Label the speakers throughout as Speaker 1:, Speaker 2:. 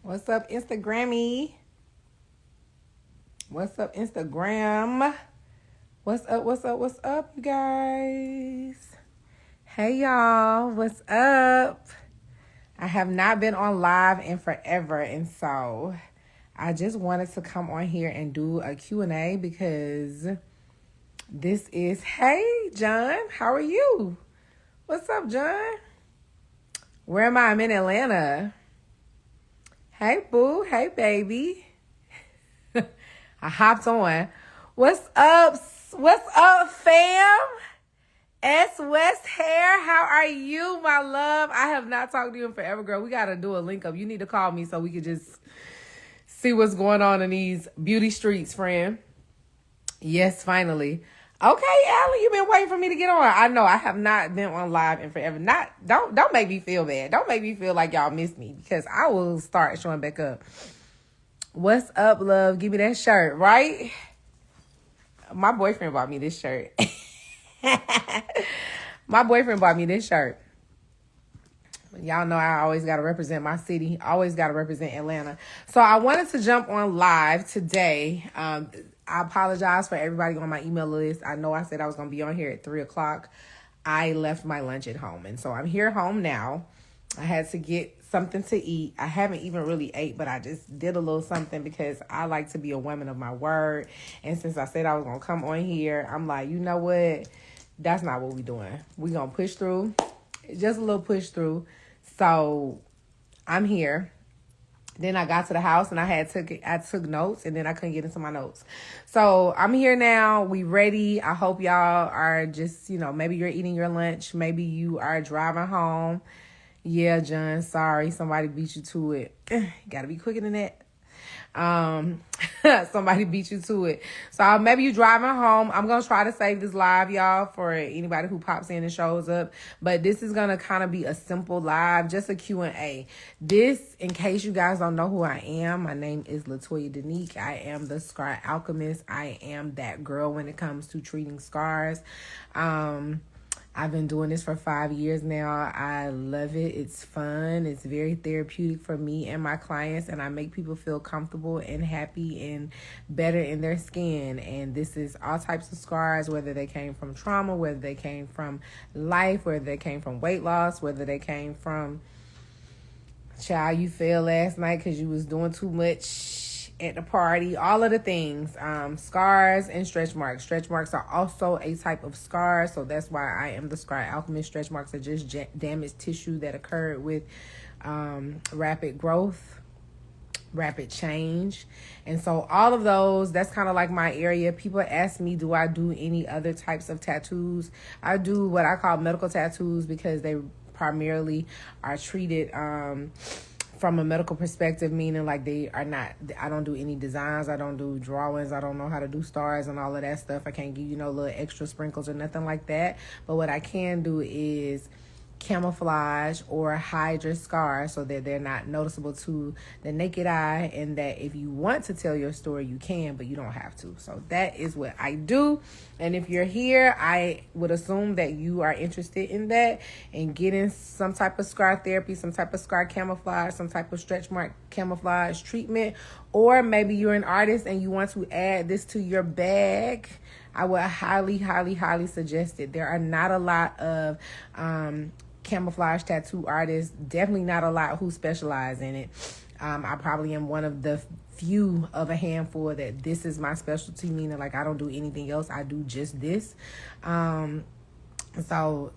Speaker 1: What's up, Instagrammy? What's up, Instagram? What's up, you guys? Hey, y'all. What's up? I have not been on live in forever, and so I just wanted to come on here and do a Q&A because this is, hey, John, how are you? What's up, John? Where am I? I'm in Atlanta. Hey, boo. Hey, baby. I hopped on. What's up? What's up, fam? S West Hair, how are you, my love? I have not talked to you in forever, girl. We got to do a link up. You need to call me so we can just see what's going on in these beauty streets, friend. Yes, finally. Okay, Allie, you've been waiting for me to get on. I know I have not been on live in forever. Don't make me feel bad. Don't make me feel like y'all missed me because I will start showing back up. What's up, love? Give me that shirt, right? My boyfriend bought me this shirt. My boyfriend bought me this shirt. Y'all know I always got to represent my city. Always got to represent Atlanta. So I wanted to jump on live today. I apologize for everybody on my email list. I know I said I was going to be on here at 3 o'clock. I left my lunch at home. And so I'm here home now. I had to get something to eat. I haven't even really ate, but I just did a little something because I like to be a woman of my word. And since I said I was going to come on here, I'm like, you know what? That's not what we're doing. We're going to push through. Just a little push through. So I'm here. Then I got to the house and I took notes and then I couldn't get into my notes. So I'm here now. We ready. I hope y'all are just, maybe you're eating your lunch. Maybe you are driving home. Yeah, John, sorry. Somebody beat you to it. Gotta be quicker than that. Somebody beat you to it. So maybe you driving home. I'm going to try to save this live, y'all, for anybody who pops in and shows up. But this is going to kind of be a simple live, just a Q&A. This, in case you guys don't know who I am, my name is Latoya Danique. I am the Scar Alchemist. I am that girl when it comes to treating scars. I've been doing this for 5 years now. I love it. It's fun. It's very therapeutic for me and my clients, and I make people feel comfortable and happy and better in their skin. And this is all types of scars, whether they came from trauma, whether they came from life, whether they came from weight loss, whether they came from, child, you failed last night because you was doing too much at the party, all of the things, scars and stretch marks. Stretch marks are also a type of scar, so that's why I am the Scar Alchemist. Stretch marks are just damaged tissue that occurred with rapid growth, rapid change. And so all of those, that's kind of like my area. People ask me, do I do any other types of tattoos? I do what I call medical tattoos because they primarily are treated from a medical perspective, meaning like they are not, I don't do any designs, I don't do drawings, I don't know how to do stars and all of that stuff. I can't give you no little extra sprinkles or nothing like that. But what I can do is camouflage or hide your scars so that they're not noticeable to the naked eye, and that if you want to tell your story, you can, but you don't have to. So that is what I do. And if you're here, I would assume that you are interested in that and getting some type of scar therapy, some type of scar camouflage, some type of stretch mark camouflage treatment, or maybe you're an artist and you want to add this to your bag. I would highly, highly, highly suggest it. There are not a lot of camouflage tattoo artists, definitely not a lot who specialize in it. I probably am one of the few of a handful that this is my specialty, meaning like I don't do anything else. I do just this. So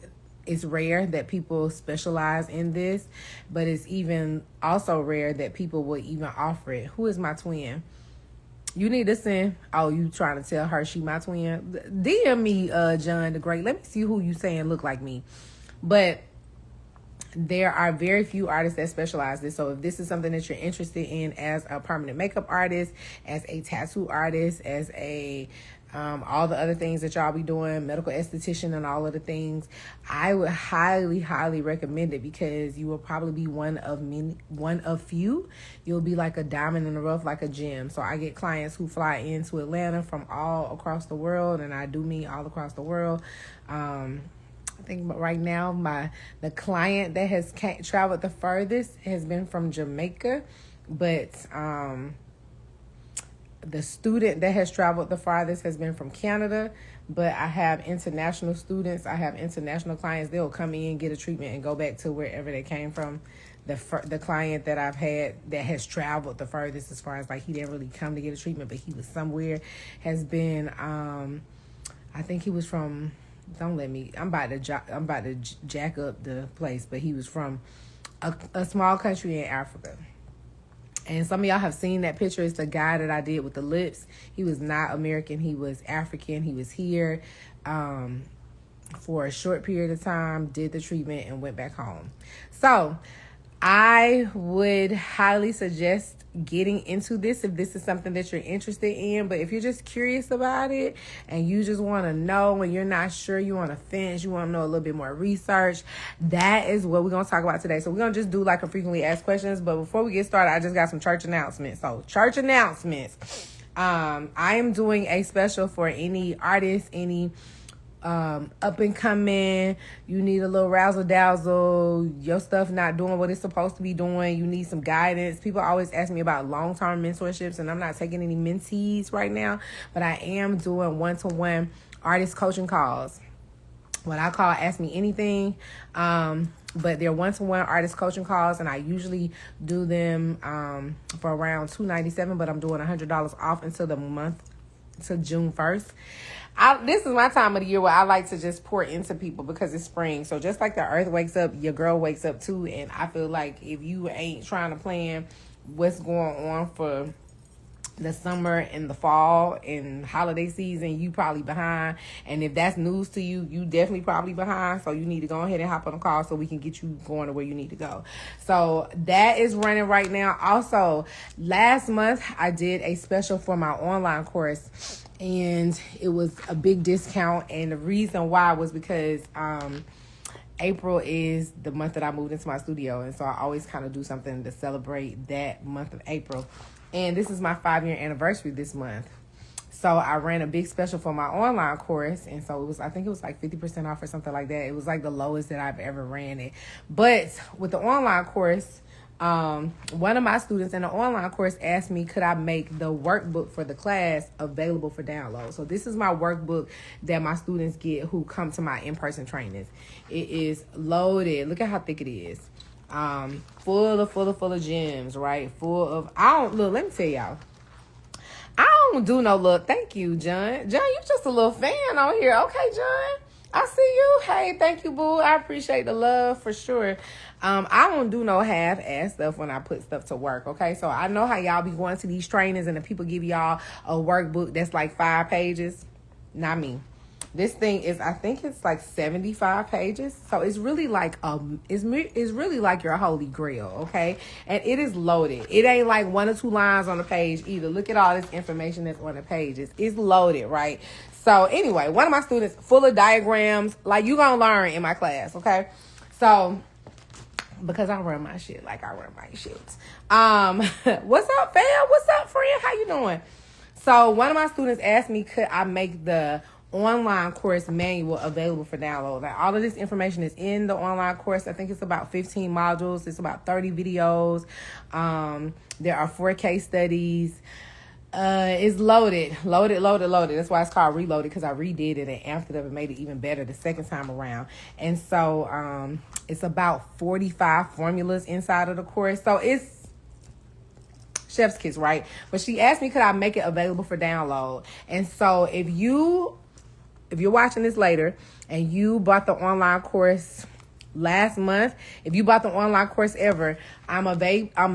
Speaker 1: it's rare that people specialize in this, but it's even also rare that people will even offer it. Who is my twin? You need to send, oh, you trying to tell her she my twin? DM me, John the Great. Let me see who you saying look like me. But there are very few artists that specialize this. So if this is something that you're interested in as a permanent makeup artist, as a tattoo artist, as a all the other things that y'all be doing, medical esthetician and all of the things, I would highly, highly recommend it because you will probably be one of few. You'll be like a diamond in the rough, like a gem. So I get clients who fly into Atlanta from all across the world, and I do mean all across the world. I think right now the client that has traveled the furthest has been from Jamaica. But the student that has traveled the farthest has been from Canada, but I have international students. I have international clients. They'll come in, get a treatment, and go back to wherever they came from. The client that I've had that has traveled the furthest, as far as like he didn't really come to get a treatment, but he was somewhere, has been I think he was from, I'm about to jack up the place, but he was from a small country in Africa. And some of y'all have seen that picture. It's the guy that I did with the lips. He was not American. He was African. He was here for a short period of time, did the treatment, and went back home. So I would highly suggest getting into this if this is something that you're interested in. But if you're just curious about it and you just want to know and you're not sure, you want to finish, you want to know a little bit more research, that is what we're going to talk about today. So we're going to just do like a frequently asked questions. But before we get started, I just got some church announcements. So church announcements. I am doing a special for any artist, any up and coming, you need a little razzle dazzle, your stuff not doing what it's supposed to be doing, you need some guidance. People always ask me about long-term mentorships, and I'm not taking any mentees right now, but I am doing one-to-one artist coaching calls, what I call Ask Me Anything. But they're one-to-one artist coaching calls, and I usually do them for around $297, but I'm doing $100 off until the month to June 1st. This is my time of the year where I like to just pour into people because it's spring. So just like the earth wakes up, your girl wakes up too. And I feel like if you ain't trying to plan what's going on for the summer and the fall and holiday season, you probably behind. And if that's news to you, you definitely probably behind. So you need to go ahead and hop on a call so we can get you going to where you need to go. So that is running right now. Also, last month I did a special for my online course, and it was a big discount. And the reason why was because April is the month that I moved into my studio, and so I always kind of do something to celebrate that month of April. And this is my 5-year anniversary this month. So I ran a big special for my online course. And so I think it was like 50% off or something like that. It was like the lowest that I've ever ran it. But with the online course, one of my students in the online course asked me, could I make the workbook for the class available for download? So this is my workbook that my students get who come to my in-person trainings. It is loaded. Look at how thick it is. Full of gems, right? Let me tell y'all. I don't do no look. Thank you, John. John, you just a little fan on here. Okay, John. I see you. Hey, thank you, boo. I appreciate the love for sure. I don't do no half-ass stuff when I put stuff to work, okay? So I know how y'all be going to these trainings and the people give y'all a workbook that's like 5 pages. Not me. This thing is, I think it's like 75 pages. So it's really like it's really like your holy grail, okay? And it is loaded. It ain't like 1 or 2 lines on the page either. Look at all this information that's on the pages. It's loaded, right? So anyway, one of my students, full of diagrams, like you gonna learn in my class, okay? So because I run my shit like I run my shit. What's up, fam? What's up, friend? How you doing? So one of my students asked me, could I make the online course manual available for download? Like, all of this information is in the online course. I think it's about 15 modules. It's about 30 videos. There are 4 case studies. It's loaded. That's why it's called Reloaded, because I redid it and amped it up and made it even better the second time around. And so it's about 45 formulas inside of the course. So it's chef's kiss, right? But she asked me, could I make it available for download? And so if you're watching this later and you bought the online course last month, if you bought the online course ever, I'm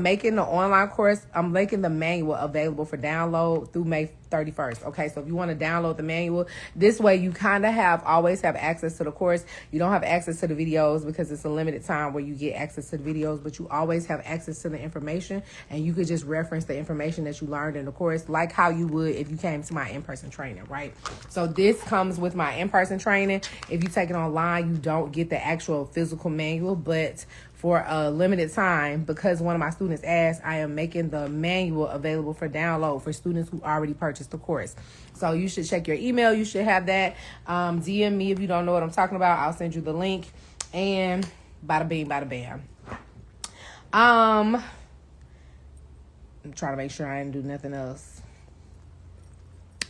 Speaker 1: making the online course, I'm making the manual available for download through May 31st. Okay, so if you want to download the manual, this way you kind of always have access to the course. You don't have access to the videos because it's a limited time where you get access to the videos, but you always have access to the information, and you could just reference the information that you learned in the course like how you would if you came to my in-person training, right? So this comes with my in-person training. If you take it online, you don't get the actual physical manual, but for a limited time, because one of my students asked, I am making the manual available for download for students who already purchased the course. So you should check your email. You should have that. DM me if you don't know what I'm talking about. I'll send you the link. And bada bing, bada bam. I'm trying to make sure I didn't do nothing else.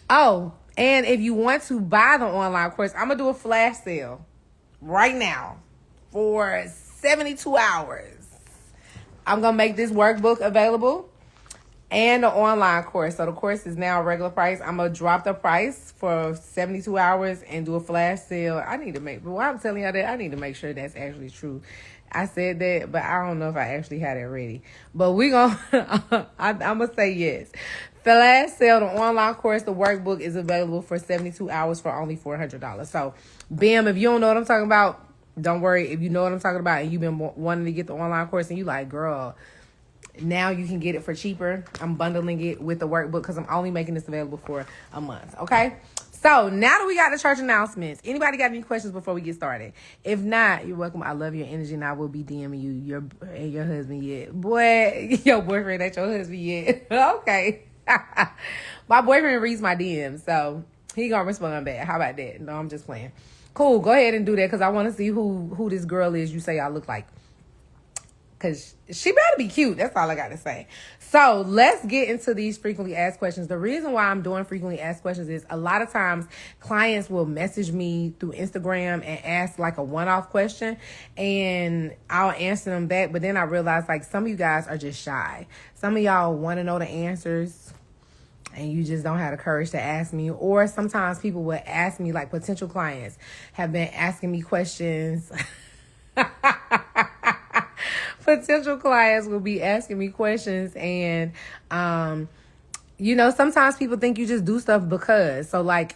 Speaker 1: Oh, and if you want to buy the online course, I'm going to do a flash sale right now for 72 hours. I'm going to make this workbook available and the online course. So the course is now regular price. I'm going to drop the price for 72 hours and do a flash sale. I need to make, but why I'm telling y'all that, I need to make sure that's actually true. I said that, but I don't know if I actually had it ready. But we going to, I'm going to say yes. Flash sale, the online course, the workbook is available for 72 hours for only $400. So, bam, if you don't know what I'm talking about, don't worry. If you know what I'm talking about and you've been wanting to get the online course and you like, girl, now you can get it for cheaper. I'm bundling it with the workbook because I'm only making this available for a month. Okay? So now that we got the church announcements, anybody got any questions before we get started? If not, you're welcome. I love your energy and I will be DMing you your husband yet. Boy, your boyfriend ain't your husband yet. Okay. My boyfriend reads my DMs, so he gonna respond back. How about that? No, I'm just playing. Cool. Go ahead and do that because I want to see who this girl is you say I look like. Because she better be cute. That's all I got to say. So let's get into these frequently asked questions. The reason why I'm doing frequently asked questions is a lot of times clients will message me through Instagram and ask like a one-off question and I'll answer them back. But then I realize like some of you guys are just shy. Some of y'all want to know the answers and you just don't have the courage to ask me. Or sometimes people will ask me, like potential clients have been asking me questions. Potential clients will be asking me questions and, sometimes people think you just do stuff because. So like,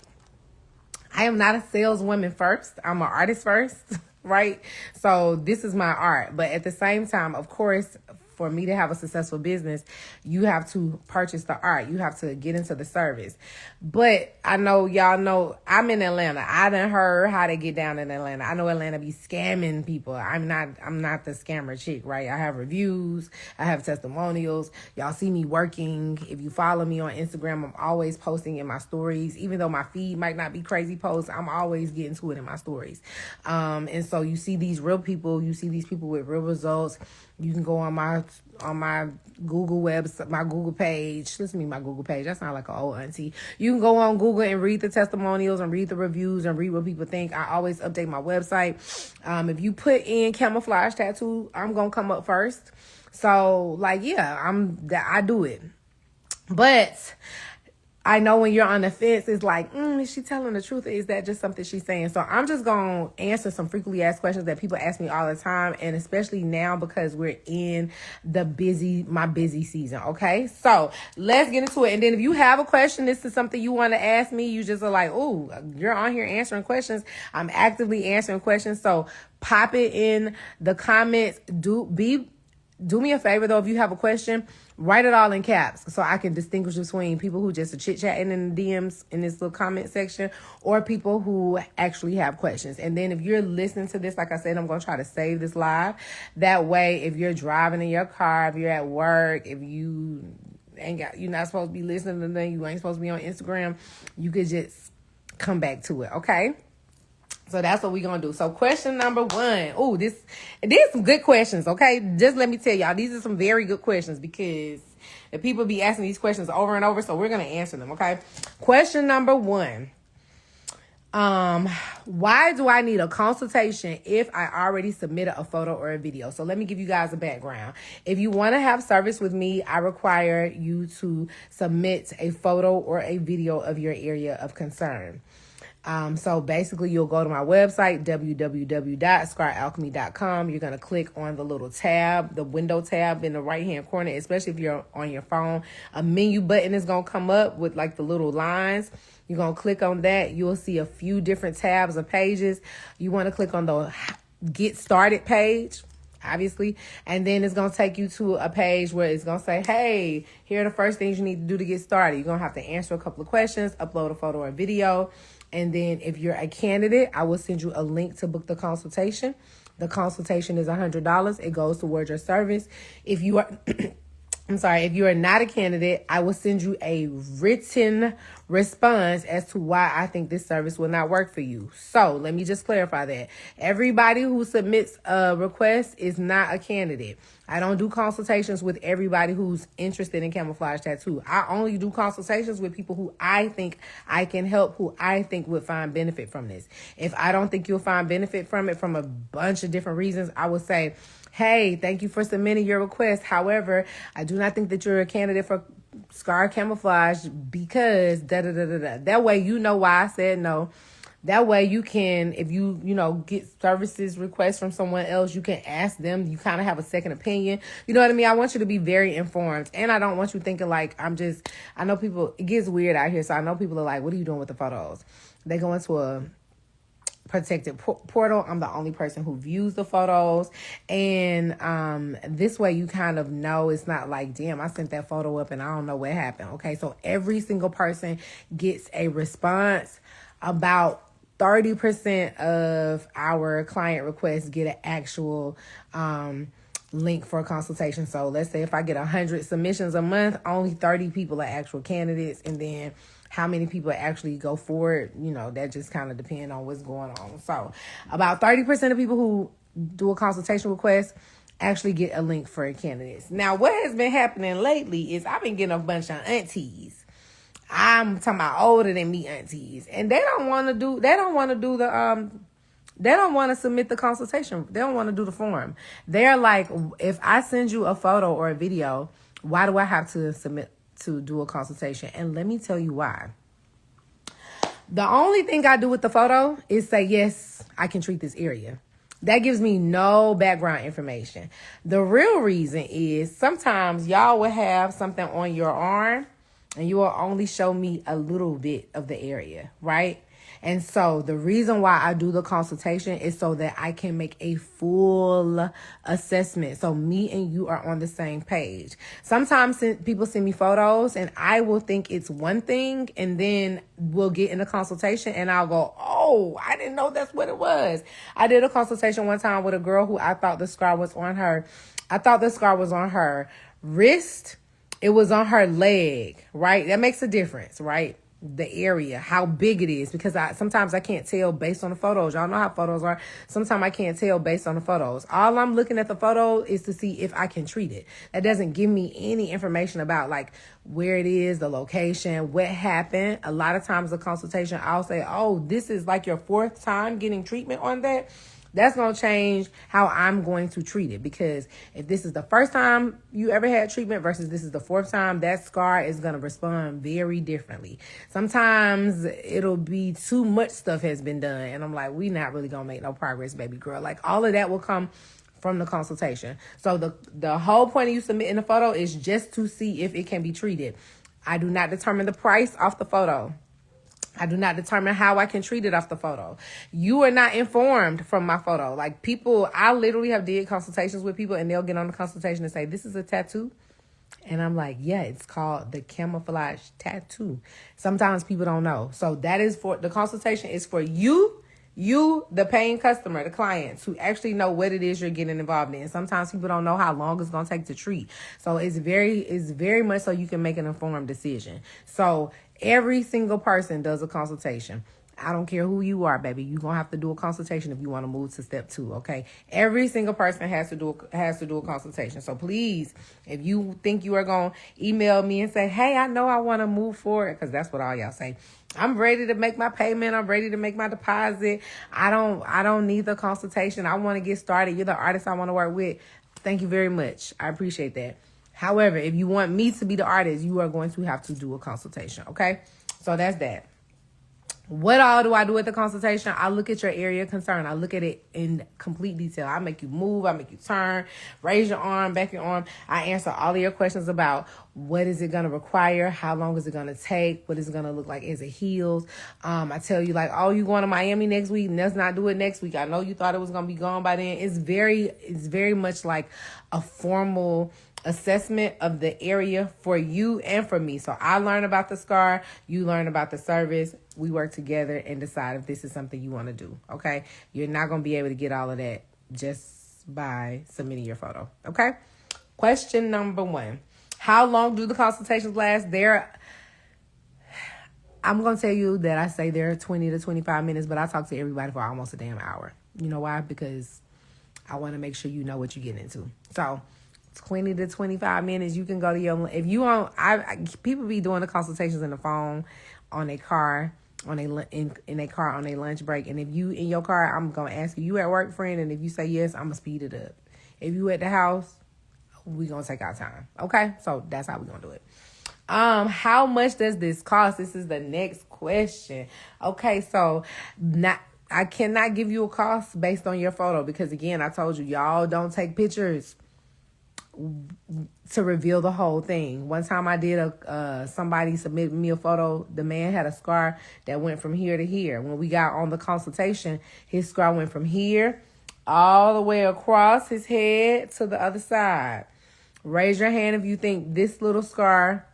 Speaker 1: I am not a saleswoman first. I'm an artist first, right? So this is my art. But at the same time, of course, for me to have a successful business, you have to purchase the art. You have to get into the service. But I know y'all know I'm in Atlanta. I done heard how they get down in Atlanta. I know Atlanta be scamming people. I'm not the scammer chick, right? I have reviews. I have testimonials. Y'all see me working. If you follow me on Instagram, I'm always posting in my stories. Even though my feed might not be crazy posts, I'm always getting to it in my stories. And so you see these real people. You see these people with real results. You can go on my Google website, my Google page. Listen to me, my Google page. That sounds like an old auntie. You can go on Google and read the testimonials and read the reviews and read what people think. I always update my website. If you put in Camouflage Tattoo, I'm gonna come up first. So like, yeah, I do it. But I know when you're on the fence, it's like, is she telling the truth or is that just something she's saying? So I'm just going to answer some frequently asked questions that people ask me all the time. And especially now because we're in my busy season. Okay. So let's get into it. And then if you have a question, this is something you want to ask me. You just are like, oh, you're on here answering questions. I'm actively answering questions. So pop it in the comments. Do me a favor though. If you have a question, write it all in caps so I can distinguish between people who just are chit-chatting in the DMs in this little comment section or people who actually have questions. And then if you're listening to this, like I said, I'm going to try to save this live. That way, if you're driving in your car, if you're at work, if you're not supposed to be listening to them, you ain't supposed to be on Instagram, you could just come back to it, okay? So that's what we're going to do. So question number 1. Oh, these some good questions, okay? Just let me tell y'all, these are some very good questions because the people be asking these questions over and over. So we're going to answer them, okay? Question number 1. Why do I need a consultation if I already submitted a photo or a video? So let me give you guys a background. If you want to have service with me, I require you to submit a photo or a video of your area of concern. So basically you'll go to my website, www.scaralchemy.com. You're going to click on the little tab, the window tab in the right-hand corner, especially if you're on your phone. A menu button is going to come up with like the little lines. You're going to click on that. You'll see a few different tabs or pages. You want to click on the Get Started page, obviously. And then it's going to take you to a page where it's going to say, hey, here are the first things you need to do to get started. You're going to have to answer a couple of questions, upload a photo or video. And then if you're a candidate, I will send you a link to book the consultation. The consultation is $100. It goes towards your service. If you are, if you are not a candidate, I will send you a written response as to why I think this service will not work for you. So let me just clarify that. Everybody who submits a request is not a candidate. I don't do consultations with everybody who's interested in camouflage tattoo. I only do consultations with people who I think I can help, who I think would find benefit from this. If I don't think you'll find benefit from it from a bunch of different reasons, I would say, hey, thank you for submitting your request. However, I do not think that you're a candidate for scar camouflage because da-da-da-da-da. That way you know why I said no. That way you can, if you get services requests from someone else, you can ask them. You kind of have a second opinion. You know what I mean? I want you to be very informed. And I don't want you thinking like, I know people, it gets weird out here. So I know people are like, what are you doing with the photos? They go into a protected portal. I'm the only person who views the photos. And this way you kind of know it's not like, damn, I sent that photo up and I don't know what happened. Okay, so every single person gets a response. About 30% of our client requests get an actual link for a consultation. So let's say if I get 100 submissions a month, only 30 people are actual candidates. And then how many people actually go forward, that just kind of depends on what's going on. So about 30% of people who do a consultation request actually get a link for candidates. Now, what has been happening lately is I've been getting a bunch of aunties. I'm talking about older than me aunties. And they don't want to submit the consultation. They don't want to do the form. They're like, if I send you a photo or a video, why do I have to submit to do a consultation? And let me tell you why. The only thing I do with the photo is say, yes, I can treat this area. That gives me no background information. The real reason is sometimes y'all will have something on your arm and you will only show me a little bit of the area, right? And so the reason why I do the consultation is so that I can make a full assessment. So me and you are on the same page. Sometimes people send me photos and I will think it's one thing, and then we'll get in a consultation and I'll go, oh, I didn't know that's what it was. I did a consultation one time with a girl who I thought the scar was on her. I thought the scar was on her wrist. It was on her leg, right? That makes a difference, right? The area, how big it is, because sometimes I can't tell based on the photos. Y'all know how photos are. Sometimes I can't tell based on the photos. All I'm looking at the photo is to see if I can treat it. That doesn't give me any information about like where it is, the location, what happened. A lot of times the consultation, I'll say, oh, this is like your fourth time getting treatment on that. That's going to change how I'm going to treat it, because if this is the first time you ever had treatment versus this is the fourth time, that scar is going to respond very differently. Sometimes it'll be too much stuff has been done and I'm like, we not really going to make no progress, baby girl. Like all of that will come from the consultation. So the whole point of you submitting the photo is just to see if it can be treated. I do not determine the price off the photo. I do not determine how I can treat it off the photo. You are not informed from my photo. Like people, I literally have did consultations with people and they'll get on the consultation and say, this is a tattoo. And I'm like, yeah, it's called the camouflage tattoo. Sometimes people don't know. So that is for, the consultation is for you, the paying customer, the clients who actually know what it is you're getting involved in. Sometimes people don't know how long it's going to take to treat. So it's very much so you can make an informed decision. So every single person does a consultation. I don't care who you are, baby. You're going to have to do a consultation if you want to move to step 2, okay? Every single person has to do a consultation. So please, if you think you are going to email me and say, hey, I know I want to move forward, because that's what all y'all say. I'm ready to make my payment. I'm ready to make my deposit. I don't need the consultation. I want to get started. You're the artist I want to work with. Thank you very much. I appreciate that. However, if you want me to be the artist, you are going to have to do a consultation, okay? So that's that. What all do I do at the consultation? I look at your area of concern. I look at it in complete detail. I make you move. I make you turn, raise your arm, back your arm. I answer all of your questions about what is it going to require? How long is it going to take? What is it going to look like as it heals? I tell you like, oh, you going to Miami next week? Let's not do it next week. I know you thought it was going to be gone by then. It's very much like a formal assessment of the area for you and for me. So I learn about the scar, you learn about the service, we work together and decide if this is something you want to do, okay? You're not going to be able to get all of that just by submitting your photo, okay? Question number 1. How long do the consultations last? I'm going to tell you that I say they're 20 to 25 minutes, but I talk to everybody for almost a damn hour. You know why? Because I want to make sure you know what you're getting into. So 20 to 25 minutes, you can go to your, if you on, people be doing the consultations in the phone, on a car, on in a car on a lunch break. And if you in your car, I'm going to ask you at work, friend. And if you say yes, I'm going to speed it up. If you at the house, we going to take our time. Okay. So that's how we going to do it. How much does this cost? This is the next question. Okay. So I cannot give you a cost based on your photo because again, I told you, y'all don't take pictures to reveal the whole thing. One time I did somebody submitted me a photo. The man had a scar that went from here to here. When we got on the consultation, his scar went from here all the way across his head to the other side. Raise your hand if you think this little scar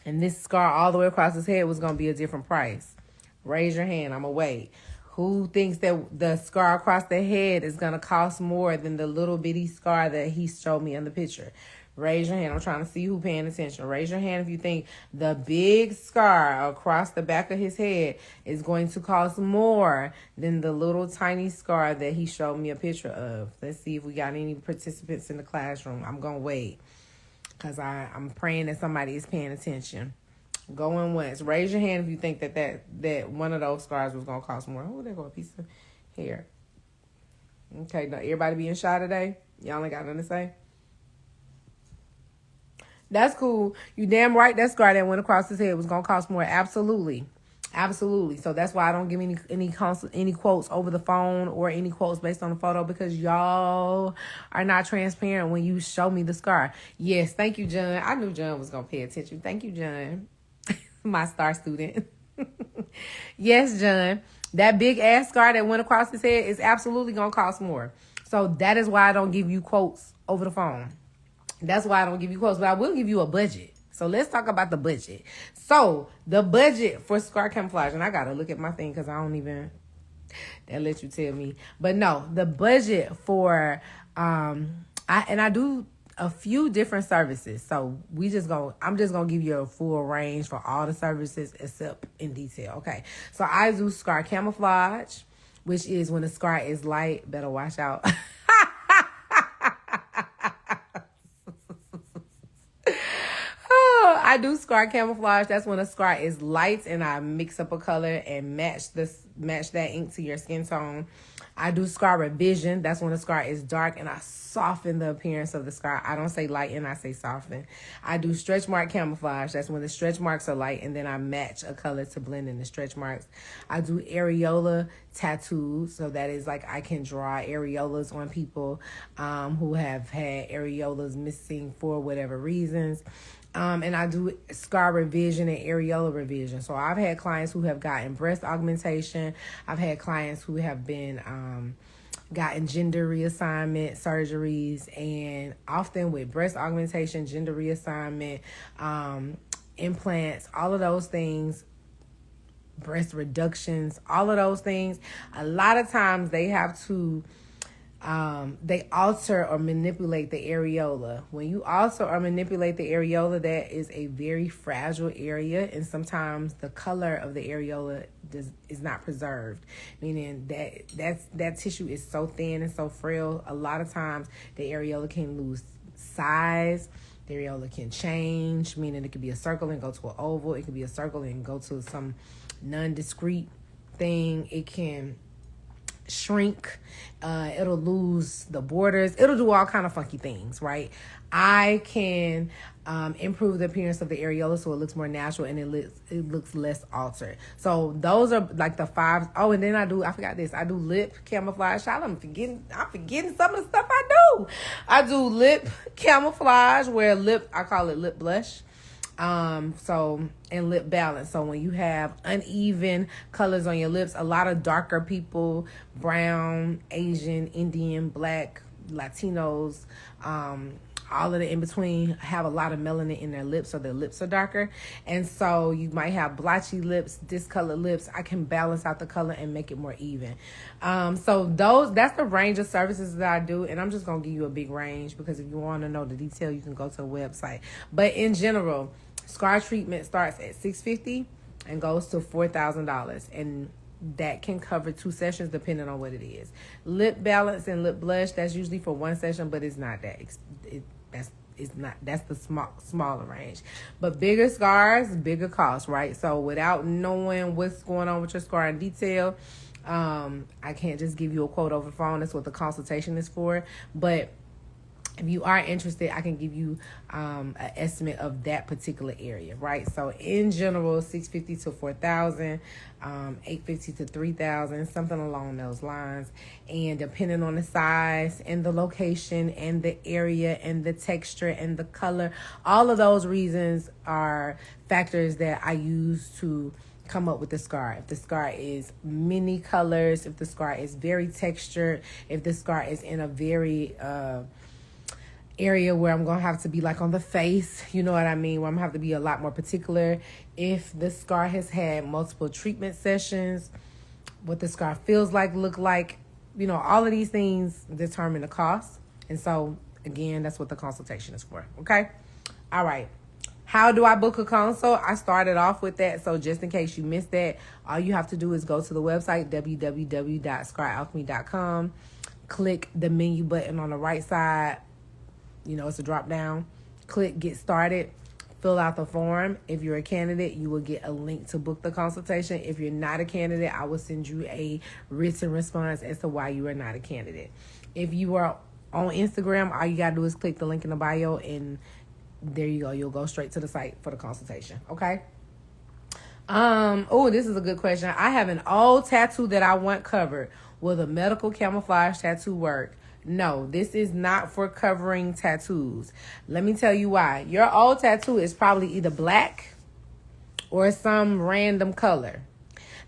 Speaker 1: and this scar all the way across his head was going to be a different price. Raise your hand. I'm going to wait. Who thinks that the scar across the head is going to cost more than the little bitty scar that he showed me in the picture? Raise your hand. I'm trying to see who paying attention. Raise your hand if you think the big scar across the back of his head is going to cost more than the little tiny scar that he showed me a picture of. Let's see if we got any participants in the classroom. I'm going to wait because I'm praying that somebody is paying attention. Going once. Raise your hand if you think that one of those scars was going to cost more. Oh, there go a piece of hair. Okay, now everybody being shy today? Y'all ain't got nothing to say? That's cool. You damn right that scar that went across his head was going to cost more. Absolutely. Absolutely. So that's why I don't give any quotes over the phone or any quotes based on the photo because y'all are not transparent when you show me the scar. Yes, thank you, John. I knew John was going to pay attention. Thank you, John. My star student. Yes, John. That big ass scar that went across his head is absolutely going to cost more. So that is why I don't give you quotes over the phone. That's why I don't give you quotes, but I will give you a budget. So let's talk about the budget. So the budget for scar camouflage, and I got to look at my thing because I don't even, that let you tell me. But no, the budget for, I do a few different services. So I'm just going to give you a full range for all the services except in detail. Okay. So I do scar camouflage, which is when the scar is light. Better watch out. I do scar camouflage. That's when a scar is light and I mix up a color and match that ink to your skin tone. I do scar revision. That's when the scar is dark and I soften the appearance of the scar. I don't say lighten, I say soften. I do stretch mark camouflage. That's when the stretch marks are light and then I match a color to blend in the stretch marks. I do areola tattoos. So that is like I can draw areolas on people who have had areolas missing for whatever reasons. And I do scar revision and areola revision. So I've had clients who have gotten breast augmentation. I've had clients who have been gotten gender reassignment surgeries, and often with breast augmentation, gender reassignment, implants, all of those things, breast reductions, all of those things. A lot of times they have to they alter or manipulate the areola. When you alter or manipulate the areola, that is a very fragile area, and sometimes the color of the areola is not preserved, meaning that tissue is so thin and so frail. A lot of times the areola can lose size. The areola can change, meaning it could be a circle and go to an oval. It could be a circle and go to some non-discrete thing. It can shrink, it'll lose the borders, it'll do all kind of funky things, right? I can improve the appearance of the areola so it looks more natural and it looks less altered. So those are like the 5. Oh, and then I forgot this. I do lip camouflage. I'm forgetting some of the stuff I do. I do lip camouflage where I call it lip blush. And lip balance. So when you have uneven colors on your lips, a lot of darker people, brown, Asian, Indian, Black, Latinos, all of the in between have a lot of melanin in their lips, so their lips are darker. And so you might have blotchy lips, discolored lips. I can balance out the color and make it more even. So that's the range of services that I do. And I'm just going to give you a big range because if you want to know the detail, you can go to a website. But in general, scar treatment starts at $650 and goes to $4,000. And that can cover 2 sessions depending on what it is. Lip balance and lip blush, that's usually for 1 session, but it's not that That's the smaller range. But bigger scars, bigger cost, right? So without knowing what's going on with your scar in detail, I can't just give you a quote over the phone. That's what the consultation is for. But if you are interested, I can give you an estimate of that particular area, right? So in general, $650 to $4,000, $850 to $3,000, something along those lines. And depending on the size and the location and the area and the texture and the color, all of those reasons are factors that I use to come up with the scar. If the scar is many colors, if the scar is very textured, if the scar is in a very area where I'm gonna have to be like on the face, you know what I mean, where I'm gonna have to be a lot more particular. If the scar has had multiple treatment sessions, what the scar feels like, look like, you know, all of these things determine the cost. And so again, that's what the consultation is for. Okay. All right. How do I book a consult? I started off with that. So just in case you missed that, all you have to do is go to the website, www.scaralchemy.com, click the menu button on the right side. You know, it's a drop down. Click get started. Fill out the form. If you're a candidate, you will get a link to book the consultation. If you're not a candidate, I will send you a written response as to why you are not a candidate. If you are on Instagram, all you got to do is click the link in the bio, and there you go. You'll go straight to the site for the consultation. Okay? Oh, this is a good question. I have an old tattoo that I want covered. Will the medical camouflage tattoo work? No, this is not for covering tattoos. Let me tell you why. Your old tattoo is probably either black or some random color.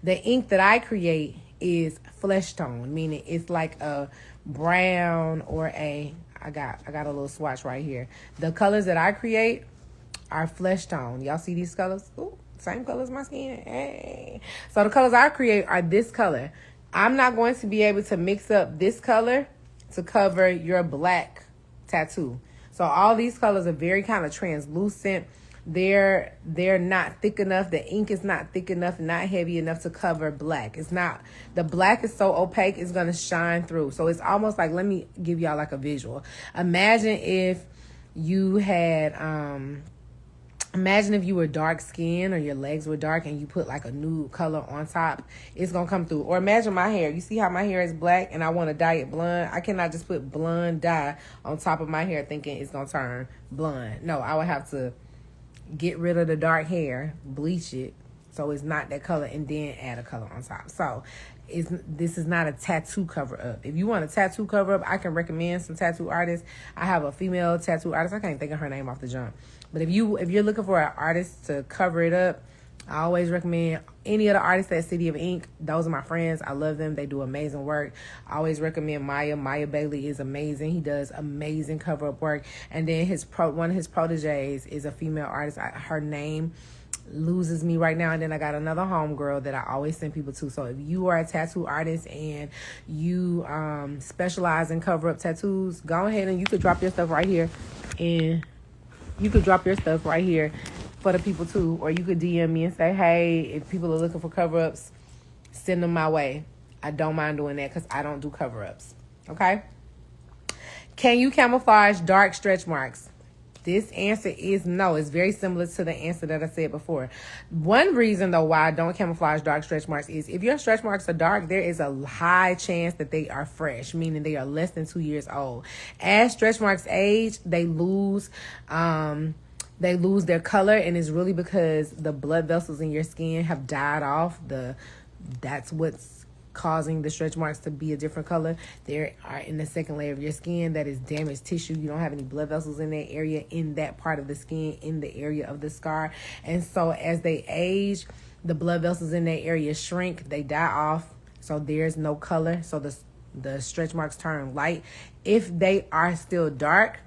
Speaker 1: The ink that I create is flesh tone, meaning it's like a brown or I got a little swatch right here. The colors that I create are flesh tone. Y'all see these colors? Ooh, same color as my skin. Hey. So the colors I create are this color. I'm not going to be able to mix up this color to cover your black tattoo. So all these colors are very kind of translucent. They're not thick enough. The ink is not thick enough, not heavy enough to cover black. It's not. The black is so opaque, it's going to shine through. So it's almost like, let me give y'all like a visual. Imagine if you had imagine if you were dark skinned or your legs were dark and you put like a nude color on top, it's going to come through. Or imagine my hair. You see how my hair is black and I want to dye it blonde? I cannot just put blonde dye on top of my hair thinking it's going to turn blonde. No, I would have to get rid of the dark hair, bleach it so it's not that color, and then add a color on top. So this is not a tattoo cover up. If you want a tattoo cover up, I can recommend some tattoo artists. I have a female tattoo artist. I can't think of her name off the jump. But if you're looking for an artist to cover it up, I always recommend any of the artists at City of Ink. Those are my friends. I love them. They do amazing work. I always recommend Maya. Maya Bailey is amazing. He does amazing cover-up work. And then one of his proteges is a female artist. Her name loses me right now. And then I got another homegirl that I always send people to. So if you are a tattoo artist and you specialize in cover-up tattoos, go ahead and you could drop your stuff right here. And you could drop your stuff right here for the people too. Or you could DM me and say, hey, if people are looking for cover-ups, send them my way. I don't mind doing that because I don't do cover-ups. Okay? Can you camouflage dark stretch marks? This answer is no. It's very similar to the answer that I said before. One reason, though, why I don't camouflage dark stretch marks is if your stretch marks are dark, there is a high chance that they are fresh, meaning they are less than 2 years old. As stretch marks age, they lose their color, and it's really because the blood vessels in your skin have died off. That's what's causing the stretch marks to be a different color. They are in the second layer of your skin that is damaged tissue. You don't have any blood vessels in that area, in that part of the skin, in the area of the scar. And so as they age, the blood vessels in that area shrink, they die off, so there's no color. So the stretch marks turn light. If they are still dark,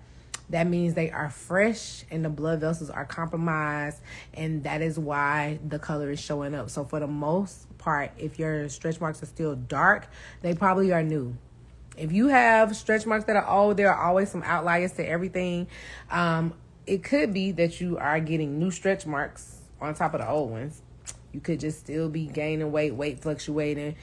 Speaker 1: that means they are fresh and the blood vessels are compromised, and that is why the color is showing up. So for the most part, if your stretch marks are still dark, they probably are new. If you have stretch marks that are old, there are always some outliers to everything. It could be that you are getting new stretch marks on top of the old ones. You could just still be gaining weight fluctuating,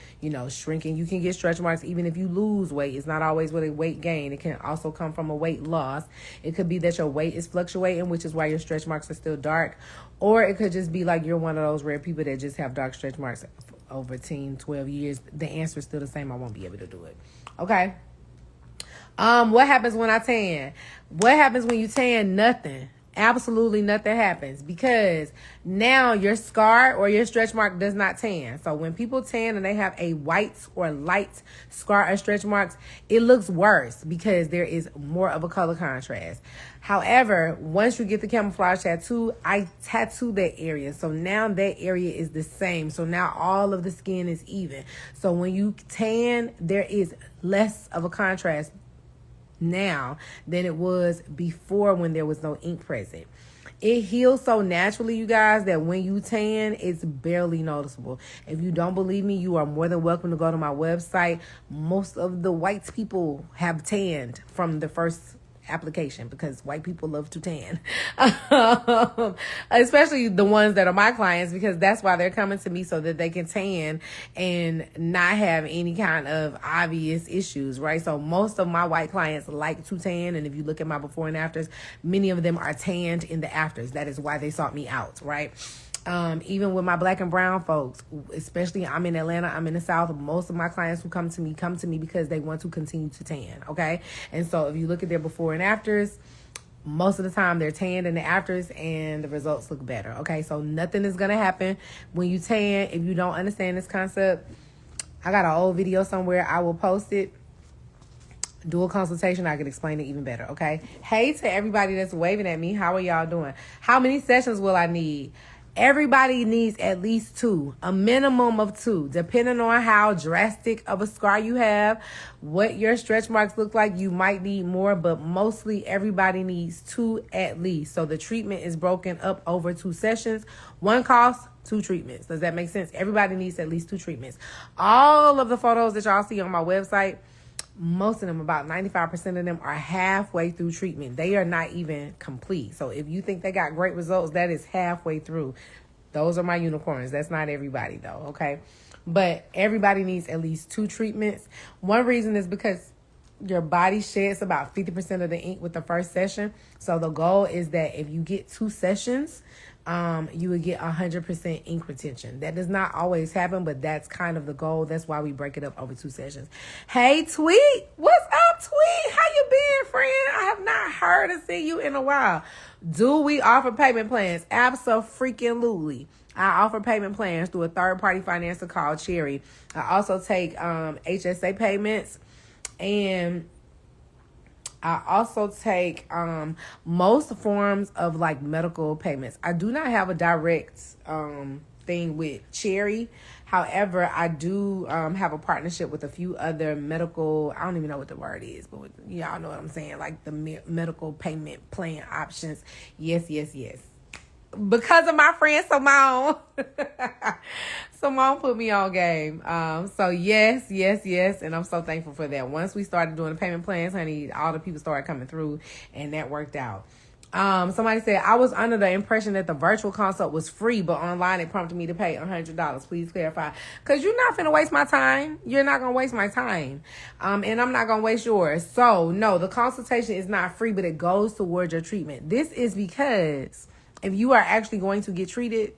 Speaker 1: shrinking. You can get stretch marks even if you lose weight. It's not always with a weight gain. It can also come from a weight loss. It could be that your weight is fluctuating, which is why your stretch marks are still dark. Or it could just be like you're one of those rare people that just have dark stretch marks over 10, 12 years. The answer is still the same. I won't be able to do it. Okay. What happens when I tan? What happens when you tan? Nothing. Absolutely nothing happens, because now your scar or your stretch mark does not tan. So when people tan and they have a white or light scar or stretch marks, it looks worse because there is more of a color contrast. However, once you get the camouflage tattoo, I tattoo that area. So now that area is the same. So now all of the skin is even. So when you tan, there is less of a contrast now than it was before when there was no ink present. It heals so naturally, you guys, that when you tan, it's barely noticeable. If you don't believe me, you are more than welcome to go to my website. Most of the white people have tanned from the first application because white people love to tan. Especially the ones that are my clients, because that's why they're coming to me, so that they can tan and not have any kind of obvious issues, right? So most of my white clients like to tan, and if you look at my before and afters, many of them are tanned in the afters. That is why they sought me out, right? Even with my black and brown folks, especially I'm in Atlanta, I'm in the South. Most of my clients who come to me because they want to continue to tan. Okay. And so if you look at their before and afters, most of the time they're tanned in the afters and the results look better. Okay. So nothing is going to happen when you tan. If you don't understand this concept, I got an old video somewhere. I will post it. Do a consultation. I can explain it even better. Okay. Hey to everybody that's waving at me. How are y'all doing? How many sessions will I need? Everybody needs at least 2, a minimum of 2, depending on how drastic of a scar you have, what your stretch marks look like. You might need more, but mostly everybody needs 2 at least. So the treatment is broken up over 2 sessions. 1 cost, 2 treatments. Does that make sense? Everybody needs at least 2 treatments. All of the photos that y'all see on my website, most of them, about 95% of them, are halfway through treatment. They are not even complete. So if you think they got great results, that is halfway through. Those are my unicorns. That's not everybody though, okay? But everybody needs at least 2 treatments. One reason is because your body sheds about 50% of the ink with the first session. So the goal is that if you get 2 sessions, you would get 100% ink retention. That does not always happen, but that's kind of the goal. That's why we break it up over 2 sessions. Hey, Tweet. What's up, Tweet? How you been, friend? I have not heard or seen you in a while. Do we offer payment plans? Absolutely. I offer payment plans through a third-party financer called Cherry. I also take HSA payments, and I also take most forms of like medical payments. I do not have a direct thing with Cherry. However, I do have a partnership with a few other medical, I don't even know what the word is, but y'all know what I'm saying, like the medical payment plan options. Yes. Because of my friend Simone. Simone put me on game. So yes. And I'm so thankful for that. Once we started doing the payment plans, honey, all the people started coming through, and that worked out. Somebody said, I was under the impression that the virtual consult was free, but online it prompted me to pay $100. Please clarify. Because you're not finna waste my time. You're not going to waste my time. And I'm not going to waste yours. So no, the consultation is not free, but it goes towards your treatment. This is because if you are actually going to get treated,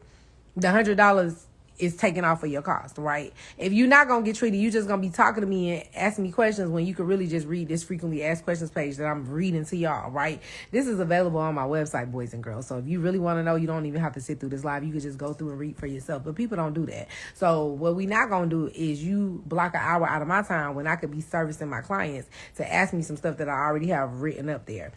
Speaker 1: the $100 is taken off of your cost, right? If you're not going to get treated, you're just going to be talking to me and asking me questions when you could really just read this frequently asked questions page that I'm reading to y'all, right? This is available on my website, boys and girls. So if you really want to know, you don't even have to sit through this live. You could just go through and read for yourself. But people don't do that. So what we not going to do is you block an hour out of my time when I could be servicing my clients to ask me some stuff that I already have written up there.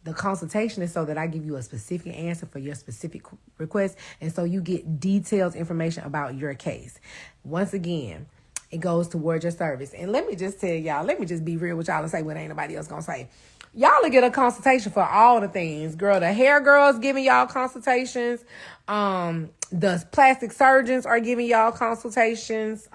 Speaker 1: The consultation is so that I give you a specific answer for your specific request, and so you get detailed information about your case. Once again, it goes towards your service. And let me just tell y'all, let me just be real with y'all and say what ain't nobody else gonna say. Y'all will get a consultation for all the things. Girl, the hair girls giving y'all consultations. The plastic surgeons are giving y'all consultations.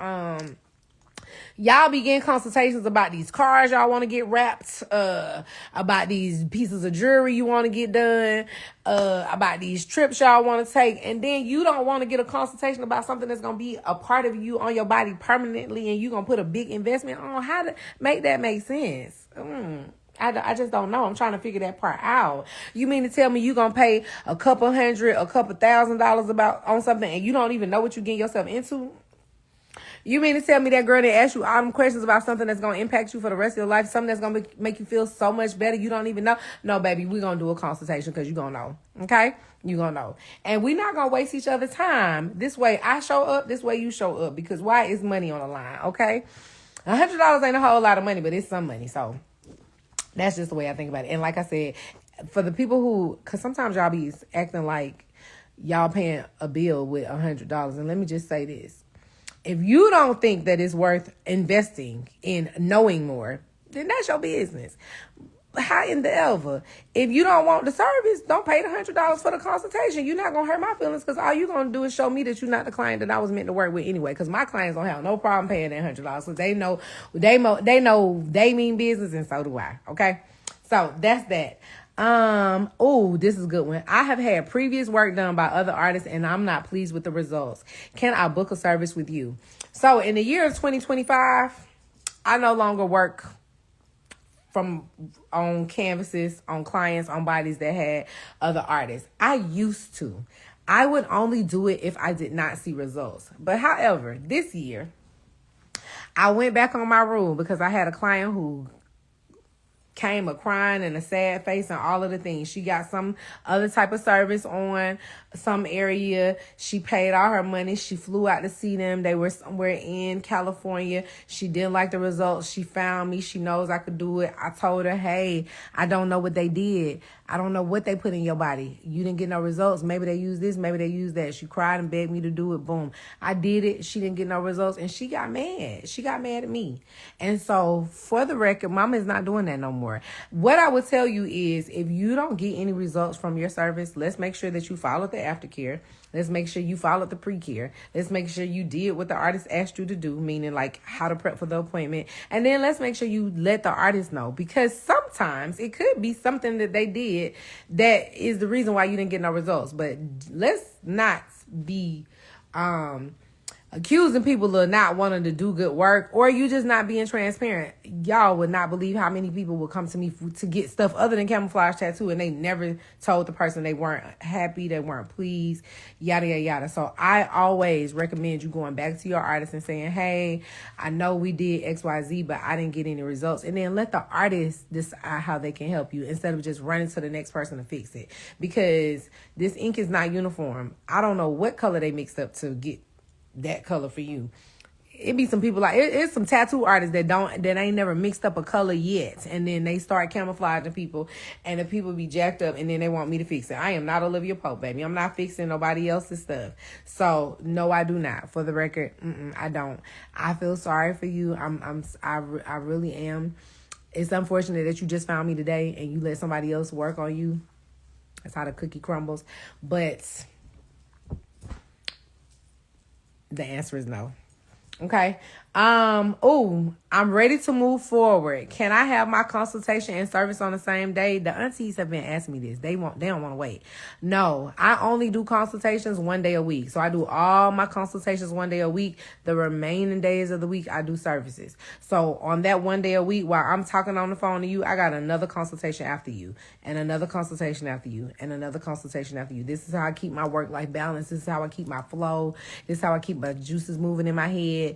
Speaker 1: Y'all begin consultations about these cars y'all want to get wrapped, about these pieces of jewelry you want to get done, about these trips y'all want to take, and then you don't want to get a consultation about something that's going to be a part of you on your body permanently, and you're going to put a big investment on. How to make that make sense? I just don't know. I'm trying to figure that part out. You mean to tell me you going to pay a couple $1,000 on something and you don't even know what you're getting yourself into? You mean to tell me that girl that asked you all them questions about something that's going to impact you for the rest of your life, something that's going to make you feel so much better, you don't even know? No, baby, we're going to do a consultation because you're going to know, okay? You're going to know. And we're not going to waste each other's time. This way I show up, this way you show up, because why is money on the line, okay? $100 ain't a whole lot of money, but it's some money, so that's just the way I think about it. And like I said, for the people who, because sometimes y'all be acting like y'all paying a bill with $100, and let me just say this. If you don't think that it's worth investing in knowing more, then that's your business. How in the ever? If you don't want the service, don't pay the $100 for the consultation. You're not going to hurt my feelings, because all you're going to do is show me that you're not the client that I was meant to work with anyway, because my clients don't have no problem paying that $100 because they know they mean business, and so do I. Okay? So that's that. This is a good one. I have had previous work done by other artists and I'm not pleased with the results. Can I book a service with you? So in the year of 2025, I no longer work on canvases, on clients, on bodies that had other artists. I used to. I would only do it if I did not see results. But however, this year, I went back on my rule because I had a client who came a crying and a sad face and all of the things. She got some other type of service on some area. She paid all her money. She flew out to see them. They were somewhere in California. She didn't like the results. She found me. She knows I could do it. I told her, hey, I don't know what they did. I don't know what they put in your body. You didn't get no results. Maybe they use this. Maybe they use that. She cried and begged me to do it. Boom. I did it. She didn't get no results. And she got mad. She got mad at me. And so for the record, Mama is not doing that no more. What I would tell you is, if you don't get any results from your service, let's make sure that you followed the aftercare. Let's make sure you followed the pre-care. Let's make sure you did what the artist asked you to do, meaning like how to prep for the appointment. And then let's make sure you let the artist know, because sometimes it could be something that they did that is the reason why you didn't get no results. But let's not be accusing people of not wanting to do good work, or you just not being transparent. Y'all would not believe how many people will come to me to get stuff other than camouflage tattoo, and they never told the person they weren't happy, they weren't pleased, yada, yada, yada. So I always recommend you going back to your artist and saying, hey, I know we did XYZ, but I didn't get any results. And then let the artist decide how they can help you instead of just running to the next person to fix it. Because this ink is not uniform. I don't know what color they mixed up to get that color for you. It be some people like it's some tattoo artists that ain't never mixed up a color yet, and then they start camouflaging people, and the people be jacked up, and then they want me to fix it. I am not Olivia Pope, baby. I'm not fixing nobody else's stuff. So no, I do not. For the record, I don't. I feel sorry for you. I really am. It's unfortunate that you just found me today and you let somebody else work on you. That's how the cookie crumbles. But the answer is no. Okay. I'm ready to move forward. Can I have my consultation and service on the same day? The aunties have been asking me this. They don't want to wait. No, I only do consultations one day a week. So I do all my consultations one day a week. The remaining days of the week, I do services. So on that one day a week, while I'm talking on the phone to you, I got another consultation after you, and another consultation after you, and another consultation after you. This is how I keep my work-life balance. This is how I keep my flow. This is how I keep my juices moving in my head.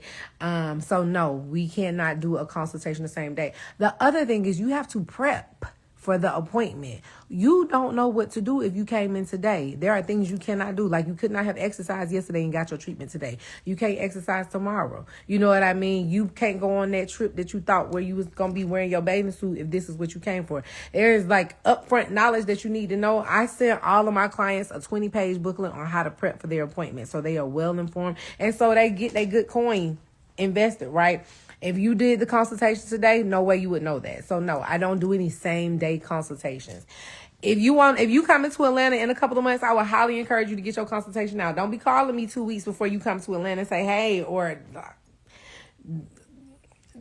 Speaker 1: So no, we cannot do a consultation the same day. The other thing is you have to prep for the appointment. You don't know what to do if you came in today. There are things you cannot do. Like you could not have exercised yesterday and got your treatment today. You can't exercise tomorrow. You know what I mean? You can't go on that trip that you thought where you was going to be wearing your bathing suit if this is what you came for. There's like upfront knowledge that you need to know. I sent all of my clients a 20-page booklet on how to prep for their appointment, so they are well informed, and so they get their good coin invested, right? If you did the consultation today, no way you would know that. So no, I don't do any same day consultations. If you come into Atlanta in a couple of months, I would highly encourage you to get your consultation now. Don't be calling me 2 weeks before you come to Atlanta and say, hey, or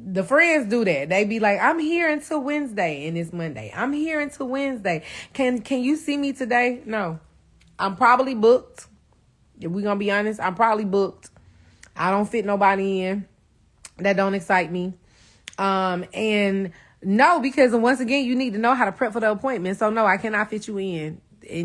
Speaker 1: The friends do that. They be like, I'm here until Wednesday, and it's Monday. I'm here until Wednesday. Can you see me today? No. I'm probably booked. If we're going to be honest, I'm probably booked. I don't fit nobody in. That don't excite me. And no, because once again, you need to know how to prep for the appointment. So no, I cannot fit you in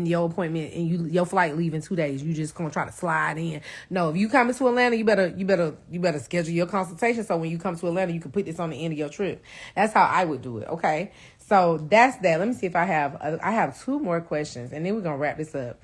Speaker 1: your appointment, and your flight leave in 2 days. You just gonna try to slide in. No, if you coming to Atlanta, you better schedule your consultation, so when you come to Atlanta, you can put this on the end of your trip. That's how I would do it. Okay, so that's that. Let me see if I have 2 more questions, and then we're gonna wrap this up.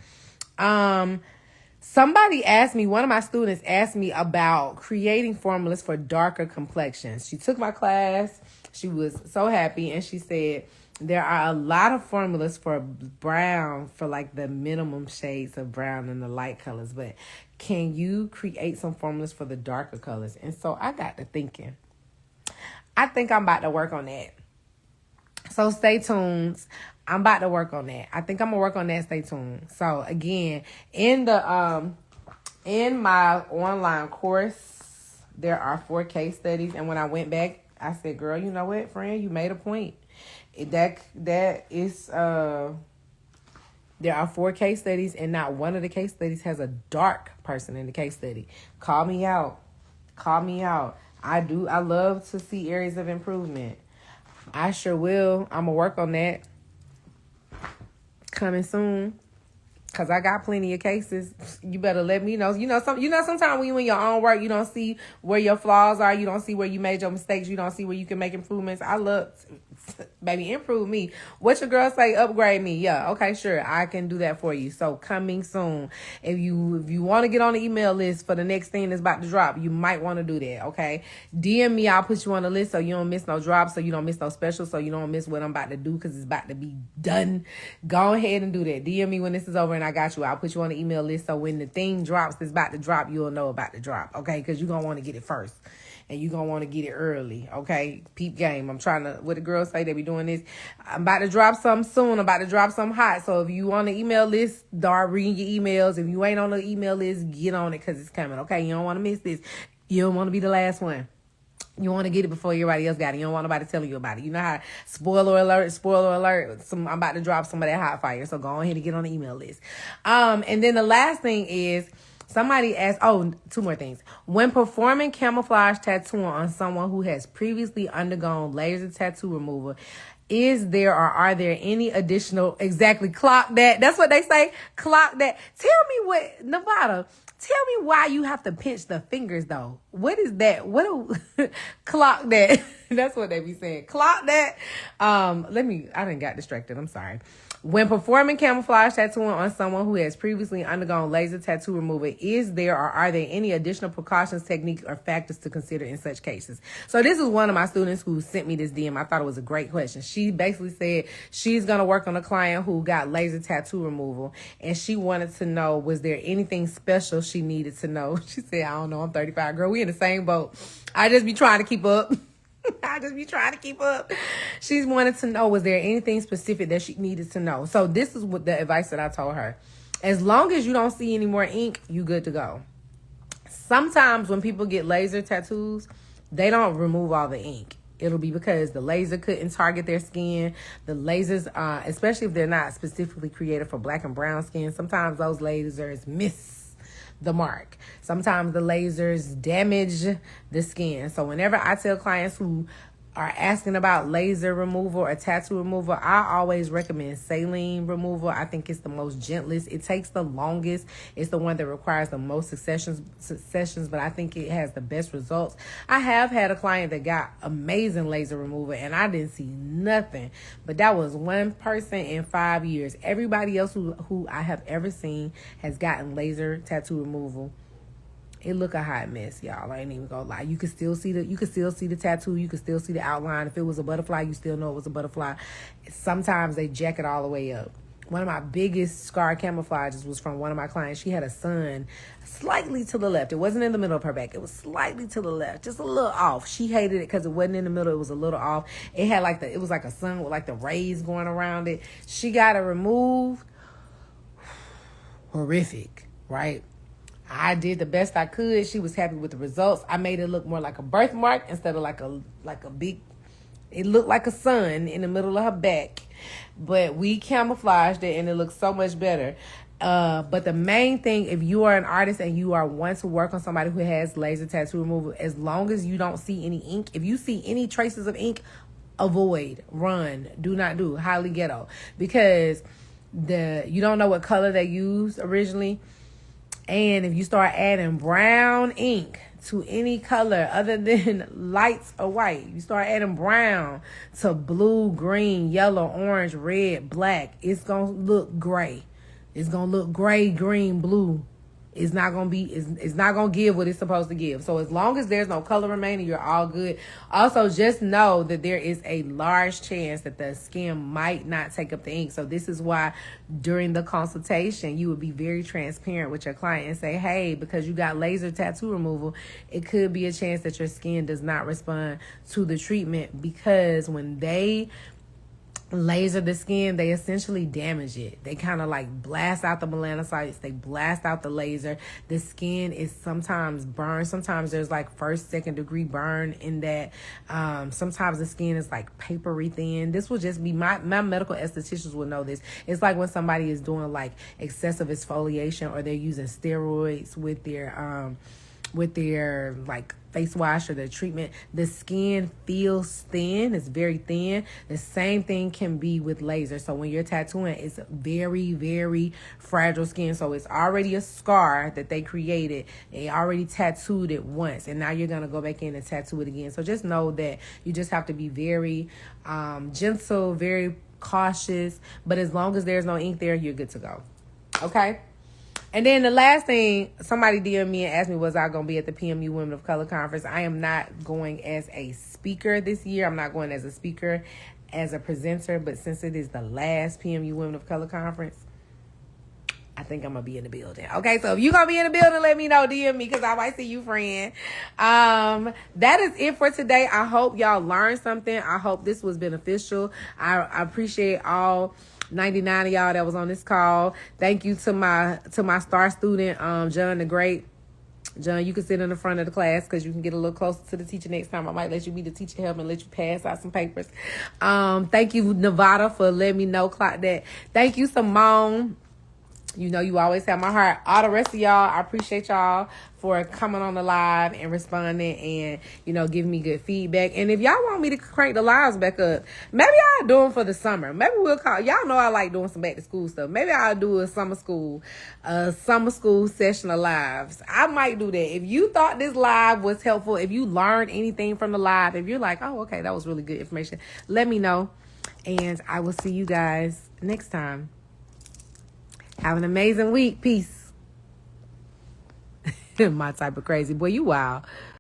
Speaker 1: Somebody asked me, one of my students asked me about creating formulas for darker complexions. She took my class. She was so happy, and she said, there are a lot of formulas for brown, for like the minimum shades of brown and the light colors, but can you create some formulas for the darker colors? And so I got to thinking, I think I'm about to work on that. So stay tuned. I'm about to work on that. I think I'm gonna work on that. Stay tuned. So again, in my online course, there are 4 case studies, and when I went back, I said, girl, you know what, friend, you made a point. There are 4 case studies, and not one of the case studies has a dark person in the case study. Call me out. I love to see areas of improvement. I sure will. I'm gonna work on that. Coming soon. Cause I got plenty of cases. You better let me know. Sometimes when you in your own work, you don't see where your flaws are. You don't see where you made your mistakes. You don't see where you can make improvements. I love, baby, improve me. What your girl say? Upgrade me. Yeah, okay, sure. I can do that for you. So coming soon. If you want to get on the email list for the next thing that's about to drop, you might want to do that. Okay. DM me. I'll put you on the list so you don't miss no drops, so you don't miss no specials, so you don't miss what I'm about to do, because it's about to be done. Go ahead and do that. DM me when this is over, and I got you. I'll put you on the email list, so when the thing drops that's about to drop, you'll know about to drop, okay? Because you're going to want to get it first, and you're going to want to get it early, okay? Peep game. I'm trying to, what the girls say, they be doing this. I'm about to drop something soon. I'm about to drop something hot. So if you on the email list, start reading your emails. If you ain't on the email list, get on it, because it's coming, okay? You don't want to miss this. You don't want to be the last one. You want to get it before everybody else got it. You don't want nobody telling you about it. You know how, spoiler alert, I'm about to drop some of that hot fire. So go ahead and get on the email list. And then the last thing is, somebody asked, 2 more things. When performing camouflage tattooing on someone who has previously undergone laser tattoo removal, is there or are there any additional, clock that. That's what they say. Clock that. Tell me what, Nevada, tell me why you have to pinch the fingers, though. What is that? Clock that. That's what they be saying. Clock that. I done got distracted. I'm sorry. When performing camouflage tattooing on someone who has previously undergone laser tattoo removal, is there or are there any additional precautions, techniques, or factors to consider in such cases? So this is one of my students who sent me this DM. I thought it was a great question. She basically said she's going to work on a client who got laser tattoo removal, and she wanted to know, was there anything special she needed to know? She said, I don't know, I'm 35. Girl, we in the same boat. I just be trying to keep up. She's wanted to know, was there anything specific that she needed to know? So this is what the advice that I told her. As long as you don't see any more ink, you good to go. Sometimes when people get laser tattoos, they don't remove all the ink. It'll be because the laser couldn't target their skin. The lasers, especially if they're not specifically created for black and brown skin, sometimes those lasers miss the mark. Sometimes the lasers damage the skin. So whenever I tell clients who are asking about laser removal or tattoo removal, I always recommend saline removal. I think it's the most gentlest. It takes the longest. It's the one that requires the most sessions, but I think it has the best results. I have had a client that got amazing laser removal, and I didn't see nothing. But that was one person in 5 years. Everybody else who I have ever seen has gotten laser tattoo removal. It look a hot mess, y'all. I ain't even gonna lie. You can still see the tattoo. You can still see the outline. If it was a butterfly, you still know it was a butterfly. Sometimes they jack it all the way up. One of my biggest scar camouflages was from one of my clients. She had a sun slightly to the left. It wasn't in the middle of her back. It was slightly to the left, just a little off. She hated it because it wasn't in the middle. It was a little off. It had it was like a sun with like the rays going around it. She got it removed. Horrific, right? I did the best I could. She was happy with the results. I made it look more like a birthmark instead of like a big, it looked like a sun in the middle of her back. But we camouflaged it and it looks so much better. But the main thing, if you are an artist and you are want to work on somebody who has laser tattoo removal, as long as you don't see any ink, if you see any traces of ink, avoid, run, do not do, highly ghetto, because you don't know what color they used originally. And if you start adding brown ink to any color other than lights or white, you start adding brown to blue, green, yellow, orange, red, black, it's going to look gray. It's going to look gray, green, blue. It's not going to be, it's not going to give what it's supposed to give. So as long as there's no color remaining, you're all good. Also, just know that there is a large chance that the skin might not take up the ink. So this is why during the consultation, you would be very transparent with your client and say, hey, because you got laser tattoo removal, it could be a chance that your skin does not respond to the treatment, because when they laser the skin, they essentially damage it. They kind of like blast out the melanocytes, they blast out the laser. The skin is sometimes burned, sometimes there's like first, second degree burn in that. Sometimes the skin is like papery thin. This will just be, my medical estheticians will know this. It's like when somebody is doing like excessive exfoliation, or they're using steroids with their like face wash or their treatment. The skin feels thin. It's very thin. The same thing can be with laser. So when you're tattooing, it's very, very fragile skin. So it's already a scar that they created. They already tattooed it once, and now you're going to go back in and tattoo it again. So just know that you just have to be very gentle, very cautious. But as long as there's no ink there, you're good to go. Okay? And then the last thing, somebody DM'd me and asked me, was I going to be at the PMU Women of Color Conference? I am not going as a speaker this year. I'm not going as a speaker, as a presenter. But since it is the last PMU Women of Color Conference, I think I'm going to be in the building. Okay, so if you're going to be in the building, let me know. DM me, because I might see you, friend. That is it for today. I hope y'all learned something. I hope this was beneficial. I appreciate all 99 of y'all that was on this call. Thank you to my star student, John the Great. John, you can sit in the front of the class because you can get a little closer to the teacher next time. I might let you be the teacher, help and let you pass out some papers. Thank you, Nevada, for letting me know that. Thank you, Simone. You know you always have my heart. All the rest of y'all, I appreciate y'all for coming on the live and responding and, you know, giving me good feedback. And if y'all want me to crank the lives back up, maybe I'll do them for the summer. Maybe we'll call. Y'all know I like doing some back to school stuff. Maybe I'll do a summer school session of lives. I might do that. If you thought this live was helpful, if you learned anything from the live, if you're like, oh, okay, that was really good information, let me know. And I will see you guys next time. Have an amazing week. Peace. My type of crazy. Boy, you wild.